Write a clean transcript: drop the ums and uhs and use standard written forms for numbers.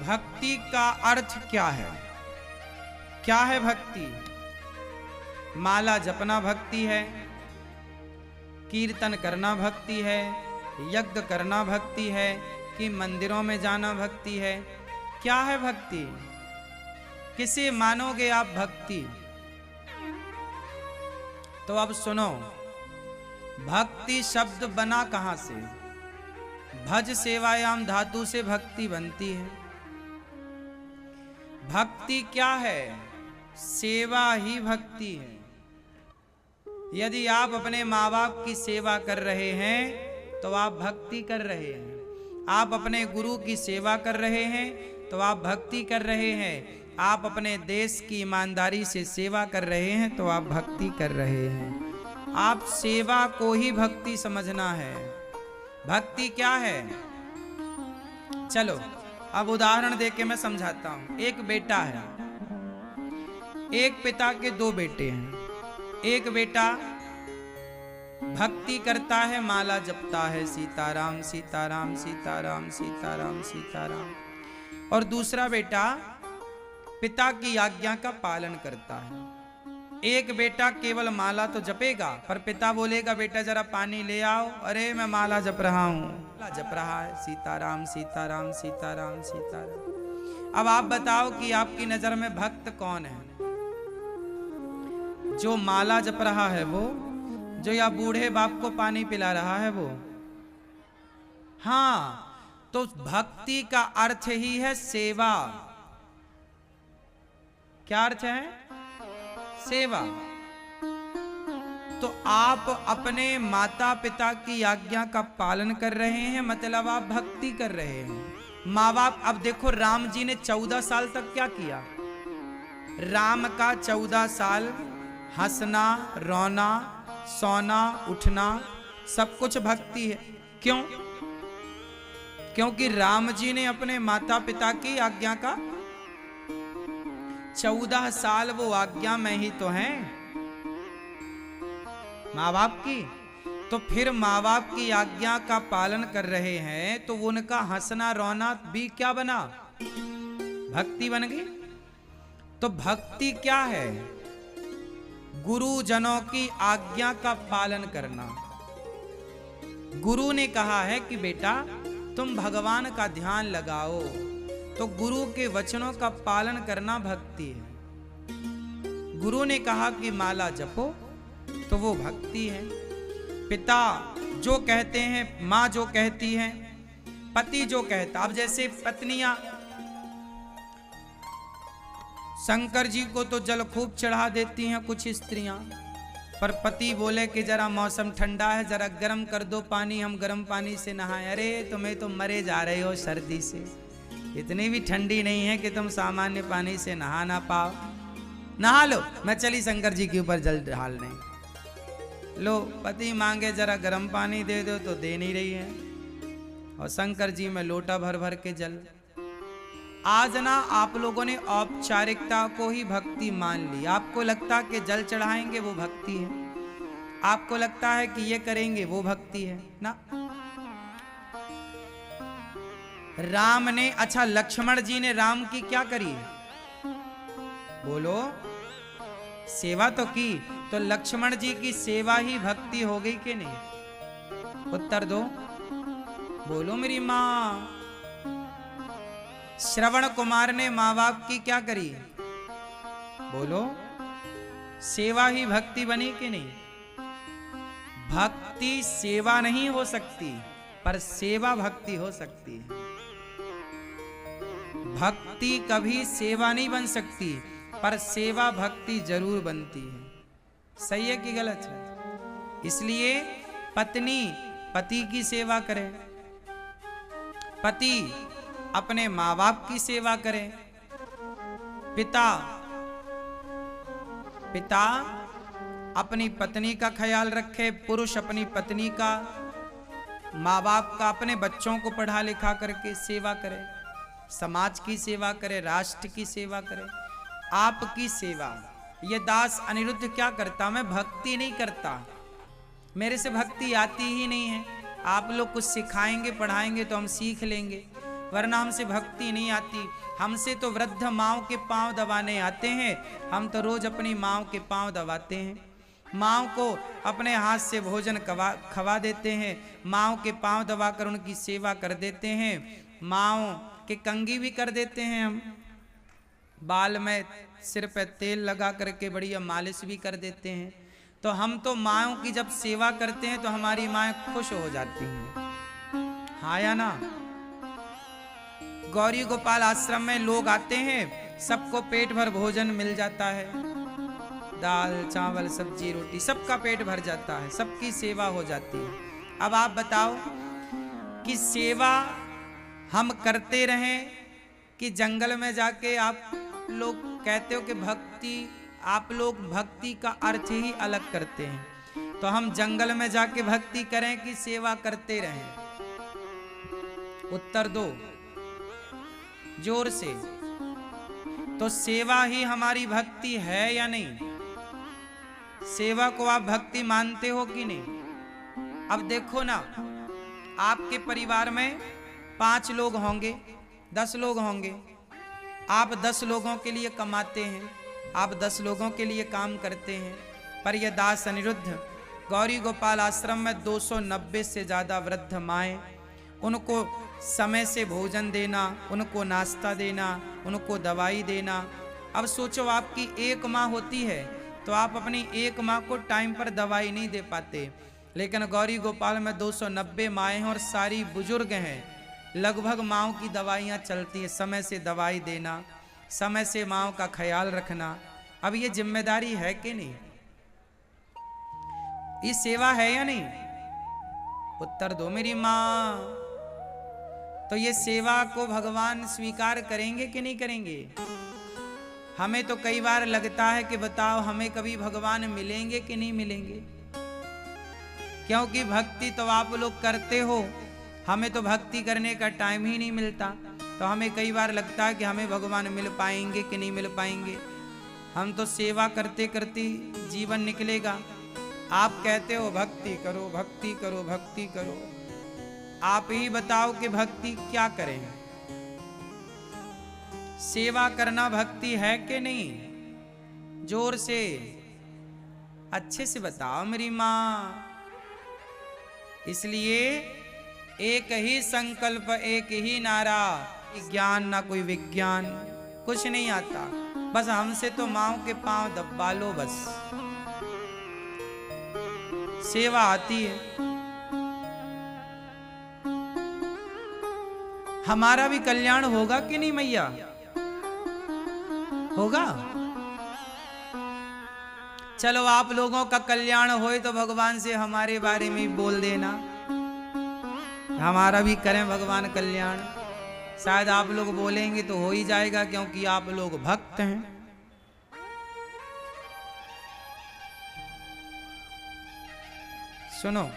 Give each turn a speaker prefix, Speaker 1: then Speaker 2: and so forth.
Speaker 1: भक्ति का अर्थ क्या है? क्या है भक्ति? माला जपना भक्ति है, कीर्तन करना भक्ति है, यज्ञ करना भक्ति है, कि मंदिरों में जाना भक्ति है? क्या है भक्ति? किसे मानोगे आप भक्ति? तो अब सुनो, भक्ति शब्द बना कहां से? भज सेवायाम धातु से भक्ति बनती है। भक्ति क्या है? सेवा ही भक्ति है। यदि आप अपने माँ बाप की सेवा कर रहे हैं तो आप भक्ति कर रहे हैं। आप अपने गुरु की सेवा कर रहे हैं तो आप भक्ति कर रहे हैं। आप अपने देश की ईमानदारी से सेवा कर रहे हैं तो आप भक्ति कर रहे हैं। आप सेवा को ही भक्ति समझना है। भक्ति क्या है? चलो अब उदाहरण देके मैं समझाता हूं। एक बेटा है, एक पिता के दो बेटे हैं। एक बेटा भक्ति करता है, माला जपता है, सीताराम सीताराम सीताराम सीताराम सीताराम, और दूसरा बेटा पिता की आज्ञा का पालन करता है। एक बेटा केवल माला तो जपेगा, पर पिता बोलेगा बेटा जरा पानी ले आओ, अरे मैं माला जप रहा हूं। माला जप रहा है, सीताराम सीताराम सीताराम सीताराम। अब आप बताओ कि आपकी नजर में भक्त कौन है? जो माला जप रहा है वो, जो या बूढ़े बाप को पानी पिला रहा है वो? हाँ, तो भक्ति का अर्थ ही है सेवा। क्या अर्थ है? सेवा। तो आप अपने माता पिता की आज्ञा का पालन कर रहे हैं, मतलब आप भक्ति कर रहे हैं। माँ बाप, अब देखो राम जी ने 14 साल तक क्या किया? राम का 14 साल हंसना, रोना, सोना, उठना, सब कुछ भक्ति है। क्यों? क्योंकि राम जी ने अपने माता पिता की आज्ञा का 14 साल वो आज्ञा में ही तो हैं, माँ बाप की। तो फिर माँ बाप की आज्ञा का पालन कर रहे हैं तो उनका हंसना रोना भी क्या बना? भक्ति बन गई। तो भक्ति क्या है? गुरुजनों की आज्ञा का पालन करना। गुरु ने कहा है कि बेटा तुम भगवान का ध्यान लगाओ, तो गुरु के वचनों का पालन करना भक्ति है। गुरु ने कहा कि माला जपो, तो वो भक्ति है। पिता जो कहते हैं, माँ जो कहती है, पति जो कहता, अब जैसे पत्नियां शंकर जी को तो जल खूब चढ़ा देती हैं कुछ स्त्रियां, पर पति बोले कि जरा मौसम ठंडा है, जरा गर्म कर दो पानी, हम गर्म पानी से नहाएं। अरे तुम्हें तो मरे जा रहे हो सर्दी से, इतनी भी ठंडी नहीं है कि तुम सामान्य पानी से नहा ना पाओ। नहा लो, मैं चली शंकर जी के ऊपर जल ढालने। लो, पति मांगे जरा गर्म पानी दे दो तो दे नहीं रही है, और शंकर जी में लोटा भर भर के जल। आज ना आप लोगों ने औपचारिकता को ही भक्ति मान ली। आपको लगता कि जल चढ़ाएंगे वो भक्ति है, आपको लगता है कि ये करेंगे वो भक्ति है ना। राम ने, अच्छा लक्ष्मण जी ने राम की क्या करी? बोलो, सेवा तो की। तो लक्ष्मण जी की सेवा ही भक्ति हो गई कि नहीं? उत्तर दो, बोलो मेरी माँ। श्रवण कुमार ने माँ बाप की क्या करी? बोलो, सेवा ही भक्ति बनी कि नहीं? भक्ति सेवा नहीं हो सकती, पर सेवा भक्ति हो सकती है। भक्ति कभी सेवा नहीं बन सकती, पर सेवा भक्ति जरूर बनती है। सही है कि गलत है? इसलिए पत्नी पति की सेवा करे, पति अपने माँ बाप की सेवा करे, पिता अपनी पत्नी का ख्याल रखे, पुरुष अपनी पत्नी का, माँ बाप का, अपने बच्चों को पढ़ा लिखा करके सेवा करे, समाज की सेवा करे, राष्ट्र की सेवा करे, आपकी सेवा। ये दास अनिरुद्ध क्या करता? मैं भक्ति नहीं करता, मेरे से भक्ति आती ही नहीं है। आप लोग कुछ सिखाएंगे पढ़ाएंगे तो हम सीख लेंगे, वरना हमसे भक्ति नहीं आती। हमसे तो वृद्ध माँओं के पांव दबाने आते हैं, हम तो रोज अपनी माँओं के पांव दबाते हैं, माँओं को अपने हाथ से भोजन खवा देते हैं, माँओं के पांव दबाकर उनकी सेवा कर देते हैं, माँओं के कंघी भी कर देते हैं, हम बाल में सिर पे तेल लगा करके बढ़िया मालिश भी कर देते हैं। तो हम तो माँओं की जब सेवा करते हैं तो हमारी माएँ खुश हो जाती हैं, हाँ या ना। गौरी गोपाल आश्रम में लोग आते हैं, सबको पेट भर भोजन मिल जाता है, दाल चावल सब्जी रोटी सबका पेट भर जाता है, सबकी सेवा हो जाती है। अब आप बताओ कि सेवा हम करते रहें कि जंगल में जाके आप लोग कहते हो कि भक्ति, आप लोग भक्ति का अर्थ ही अलग करते हैं, तो हम जंगल में जाके भक्ति करें कि सेवा करते रहें? उत्तर दो जोर से। तो सेवा ही हमारी भक्ति है या नहीं? सेवा को आप भक्ति मानते हो कि नहीं? अब देखो ना, आपके परिवार में 5 लोग होंगे, 10 लोग होंगे, आप 10 लोगों के लिए कमाते हैं, आप 10 लोगों के लिए काम करते हैं, पर यह दास अनिरुद्ध गौरी गोपाल आश्रम में 290 से ज़्यादा वृद्ध माएँ, उनको समय से भोजन देना, उनको नाश्ता देना, उनको दवाई देना। अब सोचो आपकी एक माँ होती है तो आप अपनी एक माँ को टाइम पर दवाई नहीं दे पाते, लेकिन गौरी गोपाल में 290 माएँ हैं और सारी बुजुर्ग हैं, लगभग माँओं की दवाइयाँ चलती हैं, समय से दवाई देना, समय से माँओं का ख्याल रखना। अब ये जिम्मेदारी है कि नहीं? ये सेवा है या नहीं? उत्तर दो मेरी माँ। तो ये सेवा को भगवान स्वीकार करेंगे कि नहीं करेंगे? हमें तो कई बार लगता है कि बताओ हमें कभी भगवान मिलेंगे कि नहीं मिलेंगे, क्योंकि भक्ति तो आप लोग करते हो, हमें तो भक्ति करने का टाइम ही नहीं मिलता। तो हमें कई बार लगता है कि हमें भगवान मिल पाएंगे कि नहीं मिल पाएंगे। हम तो सेवा करते करते जीवन निकलेगा। आप कहते हो भक्ति करो भक्ति करो भक्ति करो, आप ही बताओ कि भक्ति क्या करें? सेवा करना भक्ति है कि नहीं? जोर से अच्छे से बताओ मेरी माँ। इसलिए एक ही संकल्प, एक ही नारा, ज्ञान ना कोई विज्ञान, कुछ नहीं आता, बस हमसे तो माँओं के पांव दबा लो, बस सेवा आती है। हमारा भी कल्याण होगा कि नहीं मैया? होगा। चलो आप लोगों का कल्याण होए तो भगवान से हमारे बारे में बोल देना, हमारा भी करें भगवान कल्याण। शायद आप लोग बोलेंगे तो हो ही जाएगा, क्योंकि आप लोग भक्त हैं। सुनो,